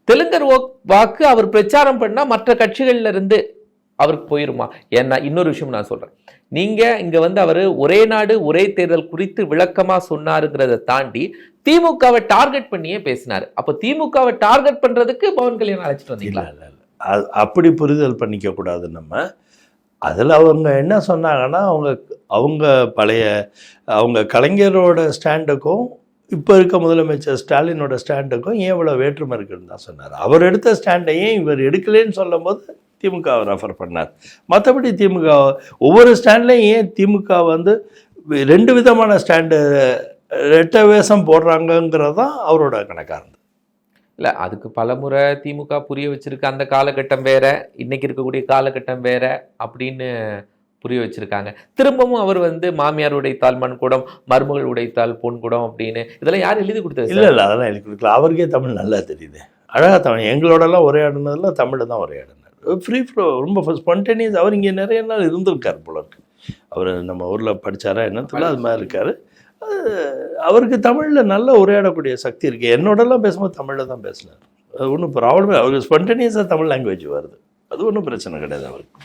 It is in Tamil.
தெலுங்கர் வாக்கு அவர் பிரச்சாரம் பண்ணா மற்ற கட்சிகள்ல இருந்து அவருக்கு போயிருமா? ஏன்னா இன்னொரு விஷயம் நான் சொல்றேன், நீங்க இங்க வந்து அவரு ஒரே நாடு ஒரே தேர்தல் குறித்து விளக்கமா சொன்னாருங்கிறத தாண்டி திமுகவை டார்கெட் பண்ணியே பேசினாரு. அப்ப திமுகவை டார்கெட் பண்றதுக்கு பவன் கல்யாணம் அழைச்சிட்டு வந்தீங்களா? அப்படி புரிதல் பண்ணிக்க கூடாது. நம்ம அதில் அவங்க என்ன சொன்னாங்கன்னா, அவங்க பழைய அவங்க கலைஞரோட ஸ்டாண்டுக்கும் இப்போ இருக்க முதலமைச்சர் ஸ்டாலினோட ஸ்டாண்டுக்கும் ஏன் இவ்வளோ வேற்றுமை இருக்குன்னு தான் சொன்னார். அவர் எடுத்த ஸ்டாண்டை ஏன் இவர் எடுக்கலேன்னு சொல்லும் போது திமுக ரெஃபர் பண்ணார். மற்றபடி திமுக ஒவ்வொரு ஸ்டாண்ட்லையும் ஏன் திமுக வந்து 2 விதமான ஸ்டாண்டு ரெட்டை வேஷம் போடுறாங்கங்கிறது தான் அவரோட கணக்காக இருந்தது. இல்லை, அதுக்கு பலமுறை திமுக புரிய வச்சிருக்கு. அந்த காலகட்டம் வேற, இன்னைக்கு இருக்கக்கூடிய காலகட்டம் வேற அப்படின்னு புரிய வச்சிருக்காங்க. திரும்பவும் அவர் வந்து மாமியார் உடைத்தால் மண் குடம், மருமகள் உடைத்தால் பொன் குடம் அப்படின்னு இதெல்லாம் யார் எழுதி கொடுத்தது? இல்லை அதெல்லாம் எழுதி கொடுக்கல. அவருக்கே தமிழ் நல்லா தெரியுது, அழகாக தமிழ். எங்களோடலாம் உரையாடினதெல்லாம் தமிழில் தான் உரையாடினார். ஃப்ரீ ஃப்ளோ, ரொம்ப ஸ்பான்டேனியஸ். அவர் இங்கே நிறைய நாள் இருந்திருக்கார் போல இருக்கு. அவர் நம்ம ஊரில் படித்தாரா என்னத்துல அது மாதிரி இருக்கார். அவருக்கு தமிழில் நல்ல உரையாடக்கூடிய சக்தி இருக்குது. என்னோடலாம் பேசும்போது தமிழில் தான் பேசினார். அது ஒன்றும் ப்ராப்ளமே. அவருக்கு ஸ்பான்டேனியஸாக தமிழ் லாங்குவேஜ் வருது. அது ஒன்றும் பிரச்சனை கிடையாது அவருக்கு.